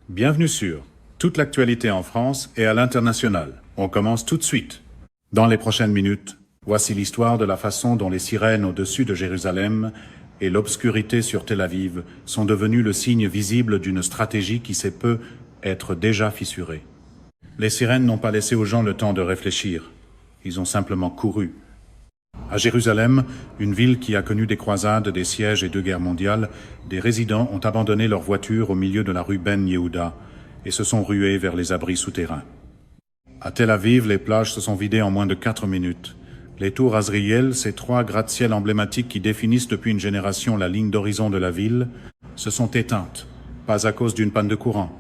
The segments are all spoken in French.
Bienvenue sur toute l'actualité en France et à l'international. On commence tout de suite. Dans les prochaines minutes, voici l'histoire de la façon dont les sirènes au-dessus de Jérusalem et l'obscurité sur Tel Aviv sont devenues le signe visible d'une stratégie qui sait peu être déjà fissurée. Les sirènes n'ont pas laissé aux gens le temps de réfléchir. Ils ont simplement couru. À Jérusalem, une ville qui a connu des croisades, des sièges et 2 guerres mondiales, des résidents ont abandonné leurs voitures au milieu de la rue Ben Yehuda et se sont rués vers les abris souterrains. À Tel Aviv, les plages se sont vidées en moins de 4 minutes. Les tours Azriel, ces 3 gratte-ciel emblématiques qui définissent depuis une génération la ligne d'horizon de la ville, se sont éteintes, pas à cause d'une panne de courant,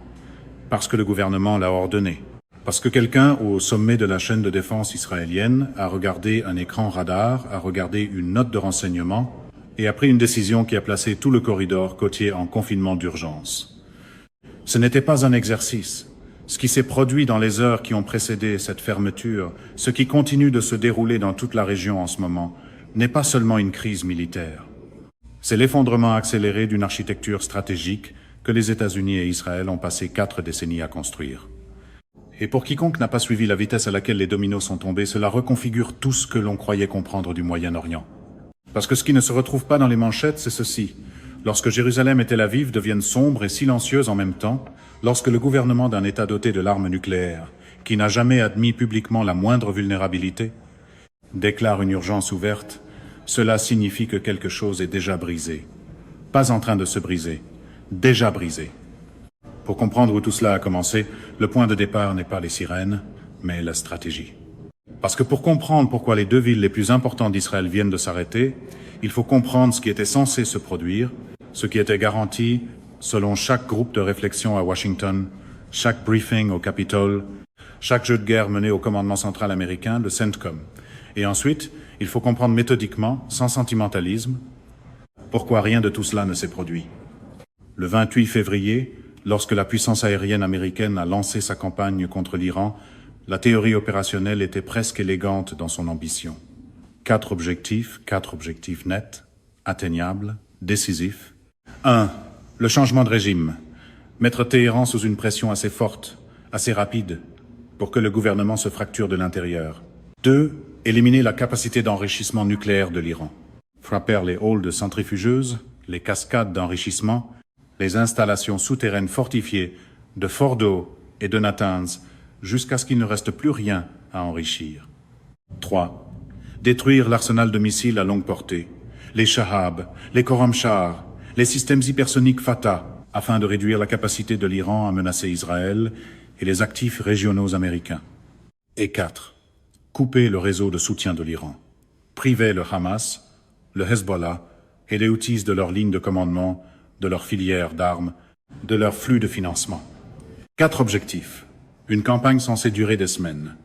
parce que le gouvernement l'a ordonné. Parce que quelqu'un, au sommet de la chaîne de défense israélienne, a regardé un écran radar, a regardé une note de renseignement et a pris une décision qui a placé tout le corridor côtier en confinement d'urgence. Ce n'était pas un exercice. Ce qui s'est produit dans les heures qui ont précédé cette fermeture, ce qui continue de se dérouler dans toute la région en ce moment, n'est pas seulement une crise militaire. C'est l'effondrement accéléré d'une architecture stratégique que les États-Unis et Israël ont passé 4 décennies à construire. Et pour quiconque n'a pas suivi la vitesse à laquelle les dominos sont tombés, cela reconfigure tout ce que l'on croyait comprendre du Moyen-Orient. Parce que ce qui ne se retrouve pas dans les manchettes, c'est ceci. Lorsque Jérusalem et Tel Aviv deviennent sombres et silencieuses en même temps, lorsque le gouvernement d'un État doté de l'arme nucléaire, qui n'a jamais admis publiquement la moindre vulnérabilité, déclare une urgence ouverte, cela signifie que quelque chose est déjà brisé. Pas en train de se briser, déjà brisé. Pour comprendre où tout cela a commencé, le point de départ n'est pas les sirènes, mais la stratégie. Parce que pour comprendre pourquoi les 2 villes les plus importantes d'Israël viennent de s'arrêter, il faut comprendre ce qui était censé se produire, ce qui était garanti selon chaque groupe de réflexion à Washington, chaque briefing au Capitole, chaque jeu de guerre mené au commandement central américain, le CENTCOM. Et ensuite, il faut comprendre méthodiquement, sans sentimentalisme, pourquoi rien de tout cela ne s'est produit. Le 28 février, lorsque la puissance aérienne américaine a lancé sa campagne contre l'Iran, la théorie opérationnelle était presque élégante dans son ambition. 4 objectifs nets, atteignables, décisifs. 1. Le changement de régime. Mettre Téhéran sous une pression assez forte, assez rapide, pour que le gouvernement se fracture de l'intérieur. 2. Éliminer la capacité d'enrichissement nucléaire de l'Iran. Frapper les halls de centrifugeuses, les cascades d'enrichissement, les installations souterraines fortifiées de Fordo et de Natanz jusqu'à ce qu'il ne reste plus rien à enrichir. 3. Détruire l'arsenal de missiles à longue portée, les Shahab, les Khorramshahr, les systèmes hypersoniques Fatah, afin de réduire la capacité de l'Iran à menacer Israël et les actifs régionaux américains. Et 4. Couper le réseau de soutien de l'Iran. Priver le Hamas, le Hezbollah et les Houthis de leur ligne de commandement, de leur filière d'armes, de leur flux de financement. 4 objectifs. Une campagne censée durer des semaines.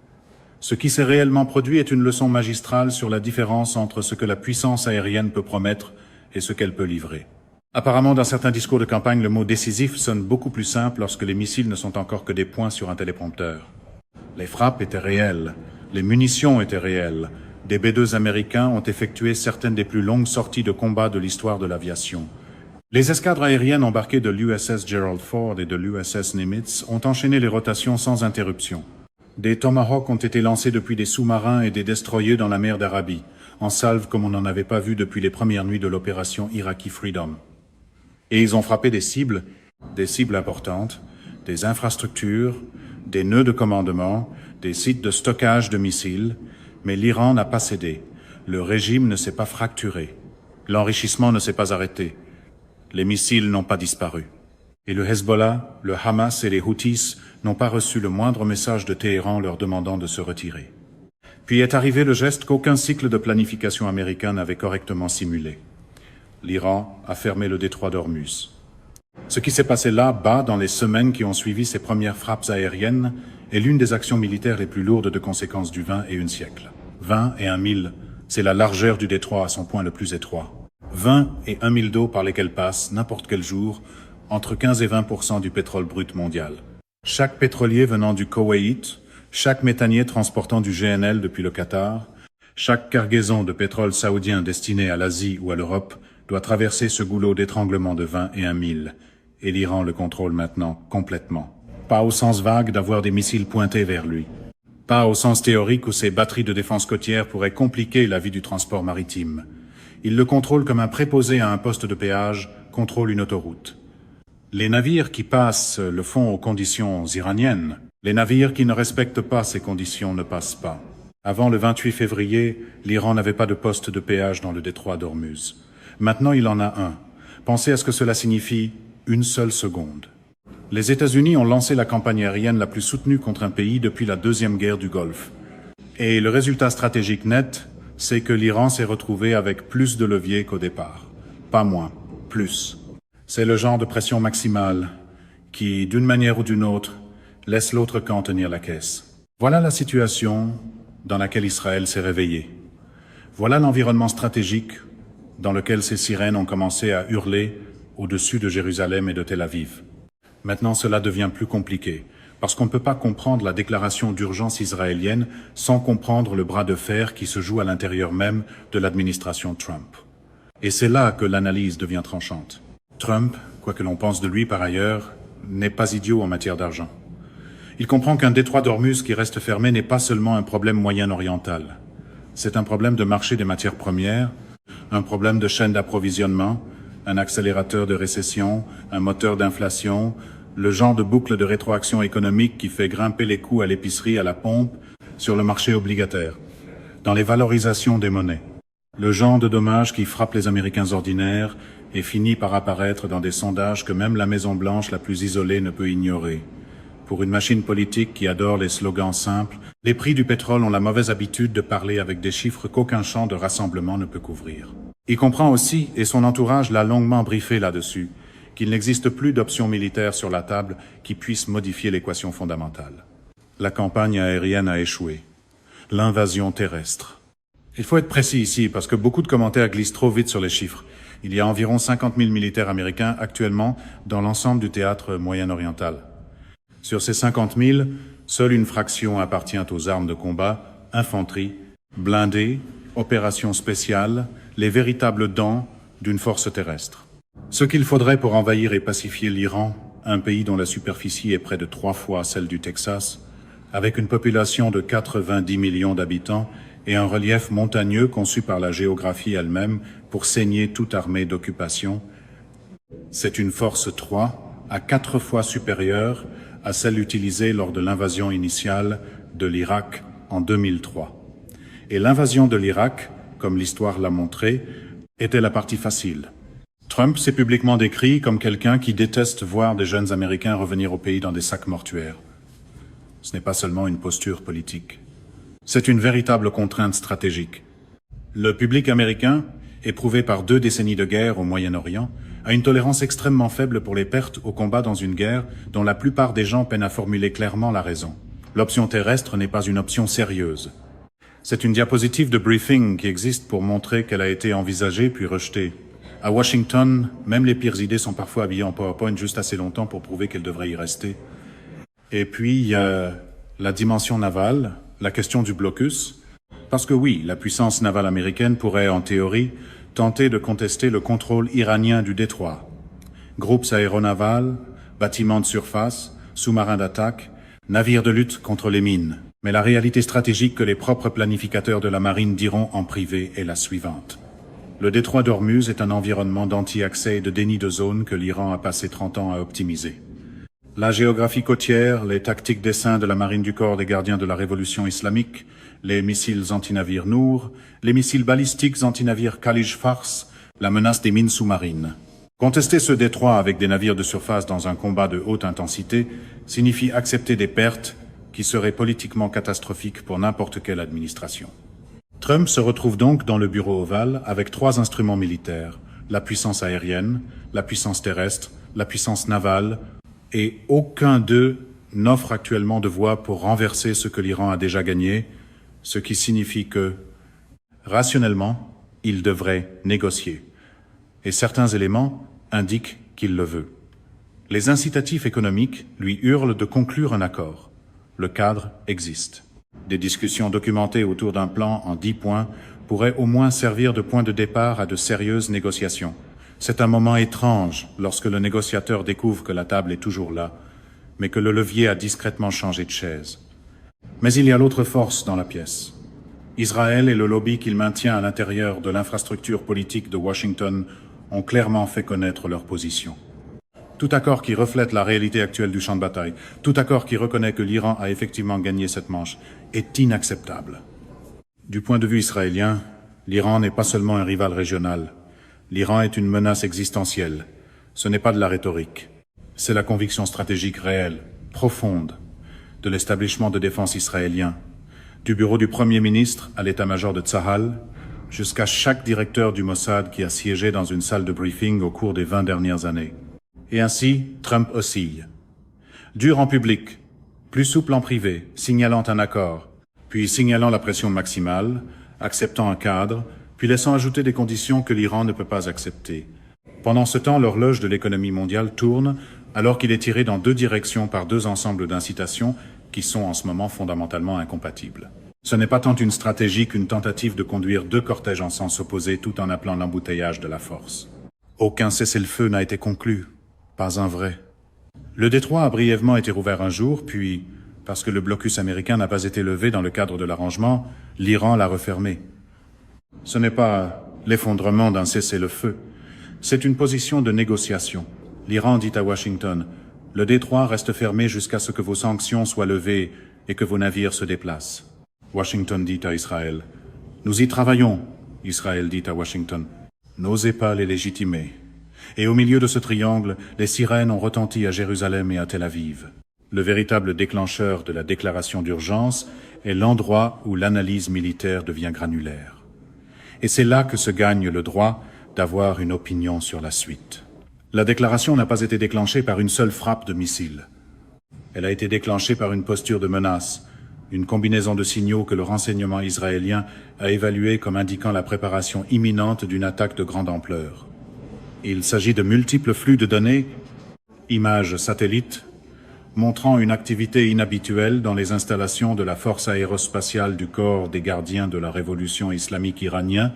Ce qui s'est réellement produit est une leçon magistrale sur la différence entre ce que la puissance aérienne peut promettre et ce qu'elle peut livrer. Apparemment, dans certains discours de campagne, le mot décisif sonne beaucoup plus simple lorsque les missiles ne sont encore que des points sur un téléprompteur. Les frappes étaient réelles, les munitions étaient réelles. Des B-2 américains ont effectué certaines des plus longues sorties de combat de l'histoire de l'aviation. Les escadres aériennes embarquées de l'USS Gerald Ford et de l'USS Nimitz ont enchaîné les rotations sans interruption. Des Tomahawks ont été lancés depuis des sous-marins et des destroyers dans la mer d'Arabie, en salve comme on n'en avait pas vu depuis les premières nuits de l'opération Iraqi Freedom. Et ils ont frappé des cibles importantes, des infrastructures, des nœuds de commandement, des sites de stockage de missiles, mais l'Iran n'a pas cédé. Le régime ne s'est pas fracturé. L'enrichissement ne s'est pas arrêté. Les missiles n'ont pas disparu. Et le Hezbollah, le Hamas et les Houthis n'ont pas reçu le moindre message de Téhéran leur demandant de se retirer. Puis est arrivé le geste qu'aucun cycle de planification américain n'avait correctement simulé. L'Iran a fermé le détroit d'Ormuz. Ce qui s'est passé là-bas dans les semaines qui ont suivi ces premières frappes aériennes est l'une des actions militaires les plus lourdes de conséquences du XXIe siècle. 20 et 1 mille, c'est la largeur du détroit à son point le plus étroit. 20 et 1 mille d'eau par lesquelles passe, n'importe quel jour, entre 15 et 20% du pétrole brut mondial. Chaque pétrolier venant du Koweït, chaque méthanier transportant du GNL depuis le Qatar, chaque cargaison de pétrole saoudien destinée à l'Asie ou à l'Europe doit traverser ce goulot d'étranglement de 20 et 1 mille. et l'Iran le contrôle maintenant complètement. Pas au sens vague d'avoir des missiles pointés vers lui. Pas au sens théorique où ces batteries de défense côtière pourraient compliquer la vie du transport maritime. Il le contrôle comme un préposé à un poste de péage contrôle une autoroute. Les navires qui passent le font aux conditions iraniennes. Les navires qui ne respectent pas ces conditions ne passent pas. Avant le 28 février, l'Iran n'avait pas de poste de péage dans le détroit d'Ormuz. Maintenant, il en a un. Pensez à ce que cela signifie une seule seconde. Les États-Unis ont lancé la campagne aérienne la plus soutenue contre un pays depuis la Deuxième Guerre du Golfe. Et le résultat stratégique net, c'est que l'Iran s'est retrouvé avec plus de leviers qu'au départ. Pas moins, plus. C'est le genre de pression maximale qui, d'une manière ou d'une autre, laisse l'autre camp tenir la caisse. Voilà la situation dans laquelle Israël s'est réveillé. Voilà l'environnement stratégique dans lequel ces sirènes ont commencé à hurler au-dessus de Jérusalem et de Tel Aviv. Maintenant, cela devient plus compliqué, parce qu'on ne peut pas comprendre la déclaration d'urgence israélienne sans comprendre le bras de fer qui se joue à l'intérieur même de l'administration Trump. Et c'est là que l'analyse devient tranchante. Trump, quoi que l'on pense de lui par ailleurs, n'est pas idiot en matière d'argent. Il comprend qu'un détroit d'Ormuz qui reste fermé n'est pas seulement un problème moyen-oriental. C'est un problème de marché des matières premières, un problème de chaîne d'approvisionnement, un accélérateur de récession, un moteur d'inflation, le genre de boucle de rétroaction économique qui fait grimper les coûts à l'épicerie, à la pompe, sur le marché obligataire, dans les valorisations des monnaies. Le genre de dommage qui frappe les Américains ordinaires et finit par apparaître dans des sondages que même la Maison-Blanche la plus isolée ne peut ignorer. Pour une machine politique qui adore les slogans simples, les prix du pétrole ont la mauvaise habitude de parler avec des chiffres qu'aucun champ de rassemblement ne peut couvrir. Il comprend aussi, et son entourage l'a longuement briefé là-dessus, qu'il n'existe plus d'option militaire sur la table qui puisse modifier l'équation fondamentale. La campagne aérienne a échoué. L'invasion terrestre. Il faut être précis ici, parce que beaucoup de commentaires glissent trop vite sur les chiffres. Il y a environ 50 000 militaires américains actuellement dans l'ensemble du théâtre moyen-oriental. Sur ces 50 000, seule une fraction appartient aux armes de combat, infanterie, blindés, opérations spéciales, les véritables dents d'une force terrestre. Ce qu'il faudrait pour envahir et pacifier l'Iran, un pays dont la superficie est près de 3 fois celle du Texas, avec une population de 90 millions d'habitants et un relief montagneux conçu par la géographie elle-même pour saigner toute armée d'occupation, c'est une force 3 à 4 fois supérieure à celle utilisée lors de l'invasion initiale de l'Irak en 2003. Et l'invasion de l'Irak, comme l'histoire l'a montré, était la partie facile. Trump s'est publiquement décrit comme quelqu'un qui déteste voir des jeunes Américains revenir au pays dans des sacs mortuaires. Ce n'est pas seulement une posture politique. C'est une véritable contrainte stratégique. Le public américain, éprouvé par 2 décennies de guerre au Moyen-Orient, a une tolérance extrêmement faible pour les pertes au combat dans une guerre dont la plupart des gens peinent à formuler clairement la raison. L'option terrestre n'est pas une option sérieuse. C'est une diapositive de briefing qui existe pour montrer qu'elle a été envisagée puis rejetée. À Washington, même les pires idées sont parfois habillées en PowerPoint juste assez longtemps pour prouver qu'elles devraient y rester. Et puis, il y a la dimension navale, la question du blocus. Parce que oui, la puissance navale américaine pourrait, en théorie, tenter de contester le contrôle iranien du détroit. Groupes aéronavals, bâtiments de surface, sous-marins d'attaque, navires de lutte contre les mines. Mais la réalité stratégique que les propres planificateurs de la marine diront en privé est la suivante. Le détroit d'Ormuz est un environnement d'anti-accès et de déni de zone que l'Iran a passé 30 ans à optimiser. La géographie côtière, les tactiques d'essaim de la marine du corps des gardiens de la révolution islamique, les missiles antinavires Nour, les missiles balistiques antinavires Khalij Fars, la menace des mines sous-marines. Contester ce détroit avec des navires de surface dans un combat de haute intensité signifie accepter des pertes qui seraient politiquement catastrophiques pour n'importe quelle administration. Trump se retrouve donc dans le bureau ovale avec 3 instruments militaires, la puissance aérienne, la puissance terrestre, la puissance navale, et aucun d'eux n'offre actuellement de voie pour renverser ce que l'Iran a déjà gagné, ce qui signifie que, rationnellement, il devrait négocier. Et certains éléments indiquent qu'il le veut. Les incitatifs économiques lui hurlent de conclure un accord. Le cadre existe. Des discussions documentées autour d'un plan en 10 points pourraient au moins servir de point de départ à de sérieuses négociations. C'est un moment étrange lorsque le négociateur découvre que la table est toujours là, mais que le levier a discrètement changé de chaise. Mais il y a l'autre force dans la pièce. Israël et le lobby qu'il maintient à l'intérieur de l'infrastructure politique de Washington ont clairement fait connaître leur position. Tout accord qui reflète la réalité actuelle du champ de bataille, tout accord qui reconnaît que l'Iran a effectivement gagné cette manche, est inacceptable. Du point de vue israélien, l'Iran n'est pas seulement un rival régional. L'Iran est une menace existentielle. Ce n'est pas de la rhétorique. C'est la conviction stratégique réelle, profonde, de l'établissement de défense israélien, du bureau du Premier ministre à l'état-major de Tzahal, jusqu'à chaque directeur du Mossad qui a siégé dans une salle de briefing au cours des 20 dernières années. Et ainsi, Trump oscille. Dur en public, plus souple en privé, signalant un accord, puis signalant la pression maximale, acceptant un cadre, puis laissant ajouter des conditions que l'Iran ne peut pas accepter. Pendant ce temps, l'horloge de l'économie mondiale tourne, alors qu'il est tiré dans deux directions par deux ensembles d'incitations qui sont en ce moment fondamentalement incompatibles. Ce n'est pas tant une stratégie qu'une tentative de conduire deux cortèges en sens opposé tout en appelant l'embouteillage de la force. Aucun cessez-le-feu n'a été conclu, pas un vrai. Le détroit a brièvement été rouvert un jour, puis, parce que le blocus américain n'a pas été levé dans le cadre de l'arrangement, l'Iran l'a refermé. Ce n'est pas l'effondrement d'un cessez-le-feu, c'est une position de négociation. L'Iran dit à Washington, « Le détroit reste fermé jusqu'à ce que vos sanctions soient levées et que vos navires se déplacent. » Washington dit à Israël, « Nous y travaillons. » Israël dit à Washington, « N'osez pas les légitimer. » Et au milieu de ce triangle, les sirènes ont retenti à Jérusalem et à Tel Aviv. Le véritable déclencheur de la déclaration d'urgence est l'endroit où l'analyse militaire devient granulaire. Et c'est là que se gagne le droit d'avoir une opinion sur la suite. La déclaration n'a pas été déclenchée par une seule frappe de missile. Elle a été déclenchée par une posture de menace, une combinaison de signaux que le renseignement israélien a évalué comme indiquant la préparation imminente d'une attaque de grande ampleur. Il s'agit de multiples flux de données, images satellites, montrant une activité inhabituelle dans les installations de la force aérospatiale du corps des gardiens de la révolution islamique iranien,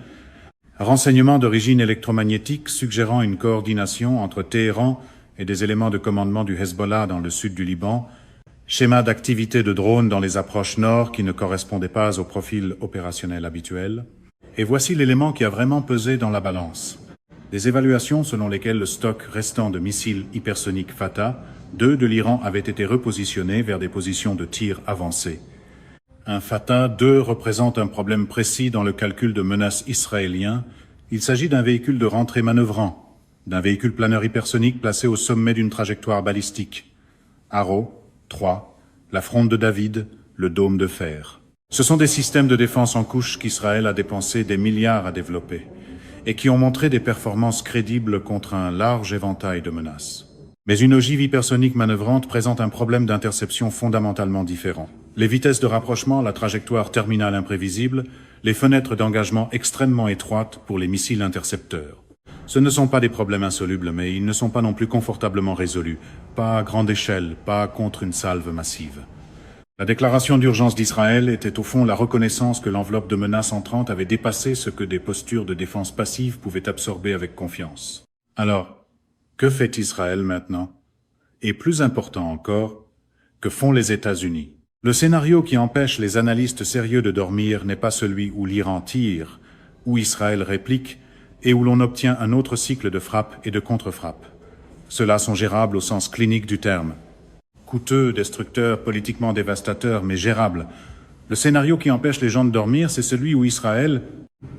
renseignements d'origine électromagnétique suggérant une coordination entre Téhéran et des éléments de commandement du Hezbollah dans le sud du Liban, schéma d'activité de drones dans les approches nord qui ne correspondaient pas au profil opérationnel habituel. Et voici l'élément qui a vraiment pesé dans la balance. Des évaluations selon lesquelles le stock restant de missiles hypersoniques Fatah, 2 de l'Iran avaient été repositionnés vers des positions de tir avancées. Un Fatah 2 représente un problème précis dans le calcul de menace israélien. Il s'agit d'un véhicule de rentrée manœuvrant, d'un véhicule planeur hypersonique placé au sommet d'une trajectoire balistique. Arrow 3, la fronde de David, le dôme de fer. Ce sont des systèmes de défense en couche qu'Israël a dépensé des milliards à développer et qui ont montré des performances crédibles contre un large éventail de menaces. Mais une ogive hypersonique manœuvrante présente un problème d'interception fondamentalement différent. Les vitesses de rapprochement, la trajectoire terminale imprévisible, les fenêtres d'engagement extrêmement étroites pour les missiles intercepteurs. Ce ne sont pas des problèmes insolubles, mais ils ne sont pas non plus confortablement résolus. Pas à grande échelle, pas contre une salve massive. La déclaration d'urgence d'Israël était au fond la reconnaissance que l'enveloppe de menaces entrantes avait dépassé ce que des postures de défense passive pouvaient absorber avec confiance. Alors, que fait Israël maintenant? Et plus important encore, que font les États-Unis? Le scénario qui empêche les analystes sérieux de dormir n'est pas celui où l'Iran tire, où Israël réplique et où l'on obtient un autre cycle de frappe et de contre-frappe. Ceux-là sont gérables au sens clinique du terme. Coûteux, destructeurs, politiquement dévastateurs, mais gérables. Le scénario qui empêche les gens de dormir, c'est celui où Israël,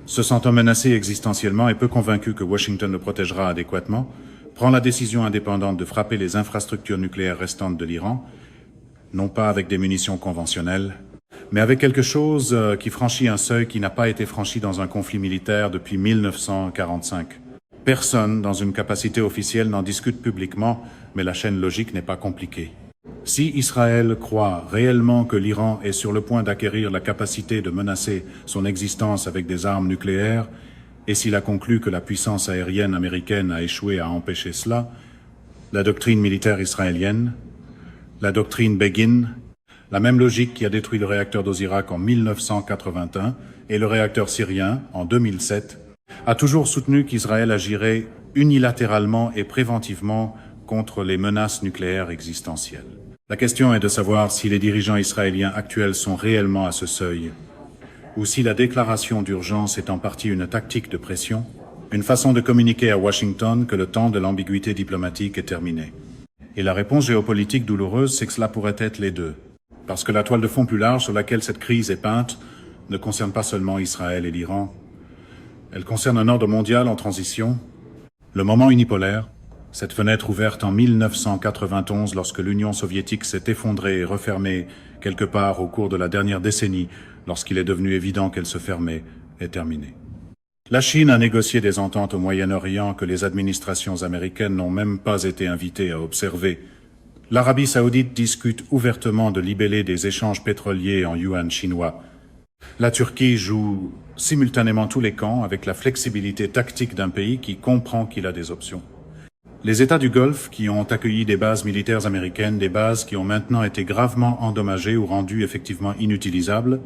se sentant menacé existentiellement et peu convaincu que Washington le protégera adéquatement, prend la décision indépendante de frapper les infrastructures nucléaires restantes de l'Iran, non pas avec des munitions conventionnelles, mais avec quelque chose qui franchit un seuil qui n'a pas été franchi dans un conflit militaire depuis 1945. Personne, dans une capacité officielle, n'en discute publiquement, mais la chaîne logique n'est pas compliquée. Si Israël croit réellement que l'Iran est sur le point d'acquérir la capacité de menacer son existence avec des armes nucléaires, et s'il a conclu que la puissance aérienne américaine a échoué à empêcher cela, la doctrine militaire israélienne, la doctrine Begin, la même logique qui a détruit le réacteur d'Osirak en 1981 et le réacteur syrien en 2007, a toujours soutenu qu'Israël agirait unilatéralement et préventivement contre les menaces nucléaires existentielles. La question est de savoir si les dirigeants israéliens actuels sont réellement à ce seuil, ou si la déclaration d'urgence est en partie une tactique de pression, une façon de communiquer à Washington que le temps de l'ambiguïté diplomatique est terminé. Et la réponse géopolitique douloureuse, c'est que cela pourrait être les deux. Parce que la toile de fond plus large sur laquelle cette crise est peinte ne concerne pas seulement Israël et l'Iran. Elle concerne un ordre mondial en transition, le moment unipolaire, cette fenêtre ouverte en 1991 lorsque l'Union soviétique s'est effondrée et refermée quelque part au cours de la dernière décennie, lorsqu'il est devenu évident qu'elle se fermait, est terminée. La Chine a négocié des ententes au Moyen-Orient que les administrations américaines n'ont même pas été invitées à observer. L'Arabie saoudite discute ouvertement de libeller des échanges pétroliers en yuan chinois. La Turquie joue simultanément tous les camps avec la flexibilité tactique d'un pays qui comprend qu'il a des options. Les États du Golfe, qui ont accueilli des bases militaires américaines, des bases qui ont maintenant été gravement endommagées ou rendues effectivement inutilisables,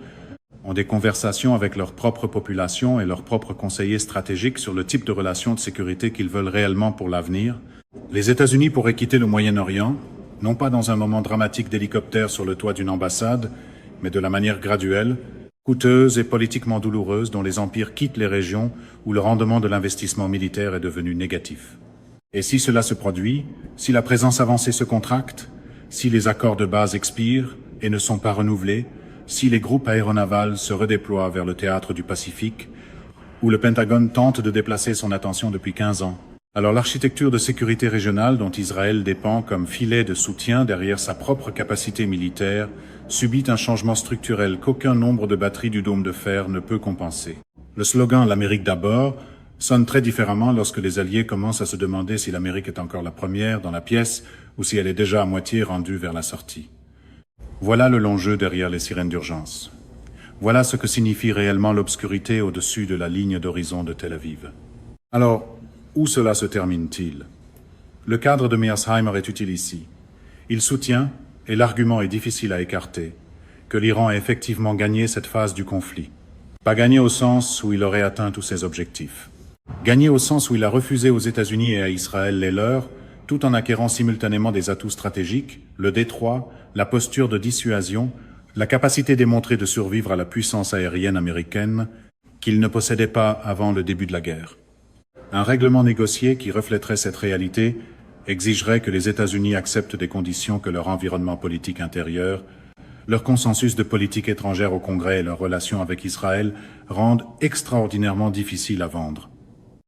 ont des conversations avec leur propre population et leurs propres conseillers stratégiques sur le type de relations de sécurité qu'ils veulent réellement pour l'avenir. Les États-Unis pourraient quitter le Moyen-Orient, non pas dans un moment dramatique d'hélicoptère sur le toit d'une ambassade, mais de la manière graduelle, coûteuse et politiquement douloureuse dont les empires quittent les régions où le rendement de l'investissement militaire est devenu négatif. Et si cela se produit, si la présence avancée se contracte, si les accords de base expirent et ne sont pas renouvelés, si les groupes aéronavals se redéploient vers le théâtre du Pacifique, où le Pentagone tente de déplacer son attention depuis 15 ans, alors l'architecture de sécurité régionale dont Israël dépend comme filet de soutien derrière sa propre capacité militaire subit un changement structurel qu'aucun nombre de batteries du dôme de fer ne peut compenser. Le slogan « L'Amérique d'abord » sonne très différemment lorsque les Alliés commencent à se demander si l'Amérique est encore la première dans la pièce ou si elle est déjà à moitié rendue vers la sortie. Voilà le long jeu derrière les sirènes d'urgence. Voilà ce que signifie réellement l'obscurité au-dessus de la ligne d'horizon de Tel Aviv. Alors, où cela se termine-t-il? Le cadre de Mearsheimer est utile ici. Il soutient, et l'argument est difficile à écarter, que l'Iran a effectivement gagné cette phase du conflit. Pas gagné au sens où il aurait atteint tous ses objectifs. Gagné au sens où il a refusé aux États-Unis et à Israël les leurs, tout en acquérant simultanément des atouts stratégiques, le détroit, la posture de dissuasion, la capacité démontrée de survivre à la puissance aérienne américaine, qu'il ne possédait pas avant le début de la guerre. Un règlement négocié qui reflèterait cette réalité exigerait que les États-Unis acceptent des conditions que leur environnement politique intérieur, leur consensus de politique étrangère au Congrès et leurs relations avec Israël rendent extraordinairement difficiles à vendre.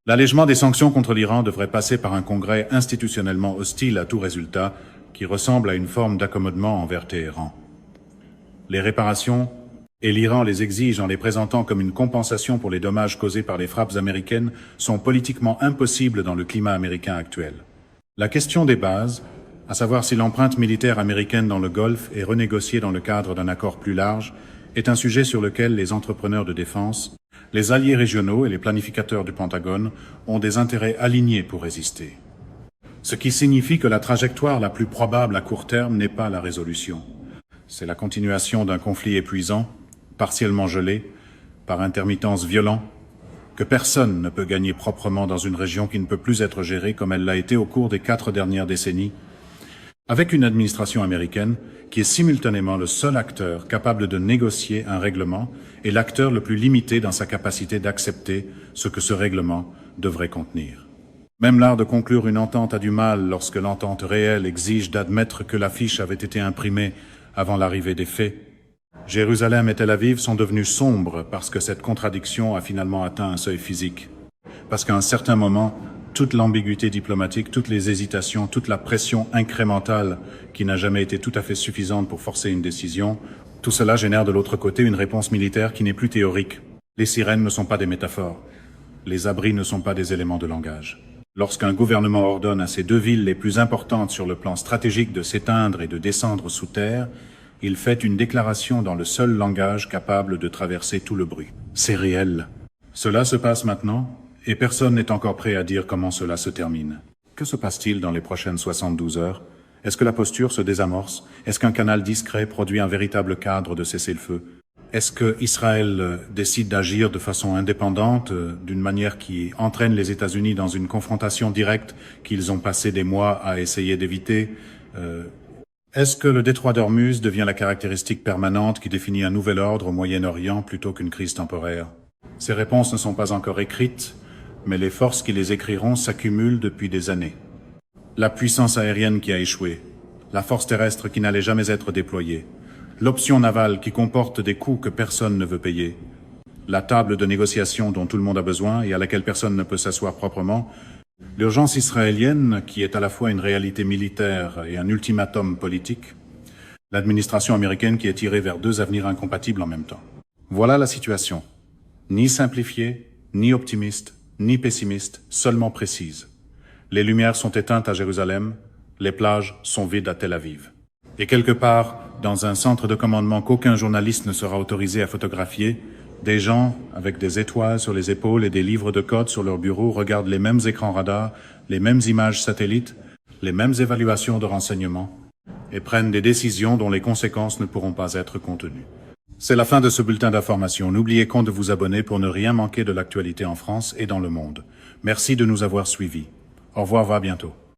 L'allègement des sanctions contre l'Iran devrait passer par un Congrès institutionnellement hostile à tout résultat qui ressemble à une forme d'accommodement envers Téhéran. Les réparations, et l'Iran les exige en les présentant comme une compensation pour les dommages causés par les frappes américaines, sont politiquement impossibles dans le climat américain actuel. La question des bases, à savoir si l'empreinte militaire américaine dans le Golfe est renégociée dans le cadre d'un accord plus large, est un sujet sur lequel les entrepreneurs de défense, les alliés régionaux et les planificateurs du Pentagone ont des intérêts alignés pour résister. Ce qui signifie que la trajectoire la plus probable à court terme n'est pas la résolution. C'est la continuation d'un conflit épuisant, partiellement gelé, par intermittence violent, que personne ne peut gagner proprement dans une région qui ne peut plus être gérée comme elle l'a été au cours des 4 dernières décennies, avec une administration américaine qui est simultanément le seul acteur capable de négocier un règlement et l'acteur le plus limité dans sa capacité d'accepter ce que ce règlement devrait contenir. Même l'art de conclure une entente a du mal lorsque l'entente réelle exige d'admettre que l'affiche avait été imprimée avant l'arrivée des faits. Jérusalem et Tel Aviv sont devenus sombres parce que cette contradiction a finalement atteint un seuil physique. Parce qu'à un certain moment, toute l'ambiguïté diplomatique, toutes les hésitations, toute la pression incrémentale qui n'a jamais été tout à fait suffisante pour forcer une décision, tout cela génère de l'autre côté une réponse militaire qui n'est plus théorique. Les sirènes ne sont pas des métaphores. Les abris ne sont pas des éléments de langage. Lorsqu'un gouvernement ordonne à ces 2 villes les plus importantes sur le plan stratégique de s'éteindre et de descendre sous terre, il fait une déclaration dans le seul langage capable de traverser tout le bruit. C'est réel. Cela se passe maintenant, et personne n'est encore prêt à dire comment cela se termine. Que se passe-t-il dans les prochaines 72 heures? Est-ce que la posture se désamorce? Est-ce qu'un canal discret produit un véritable cadre de cessez-le-feu? Est-ce que Israël décide d'agir de façon indépendante, d'une manière qui entraîne les États-Unis dans une confrontation directe qu'ils ont passé des mois à essayer d'éviter? Est-ce que le détroit d'Ormuz devient la caractéristique permanente qui définit un nouvel ordre au Moyen-Orient plutôt qu'une crise temporaire? Ces réponses ne sont pas encore écrites, mais les forces qui les écriront s'accumulent depuis des années. La puissance aérienne qui a échoué, la force terrestre qui n'allait jamais être déployée, l'option navale qui comporte des coûts que personne ne veut payer, la table de négociation dont tout le monde a besoin et à laquelle personne ne peut s'asseoir proprement, l'urgence israélienne qui est à la fois une réalité militaire et un ultimatum politique, l'administration américaine qui est tirée vers deux avenirs incompatibles en même temps. Voilà la situation. Ni simplifiée, ni optimiste, ni pessimiste, seulement précise. Les lumières sont éteintes à Jérusalem, les plages sont vides à Tel Aviv. Et quelque part, dans un centre de commandement qu'aucun journaliste ne sera autorisé à photographier, des gens, avec des étoiles sur les épaules et des livres de code sur leur bureau, regardent les mêmes écrans radars, les mêmes images satellites, les mêmes évaluations de renseignements, et prennent des décisions dont les conséquences ne pourront pas être contenues. C'est la fin de ce bulletin d'information. N'oubliez pas de vous abonner pour ne rien manquer de l'actualité en France et dans le monde. Merci de nous avoir suivis. Au revoir, à bientôt.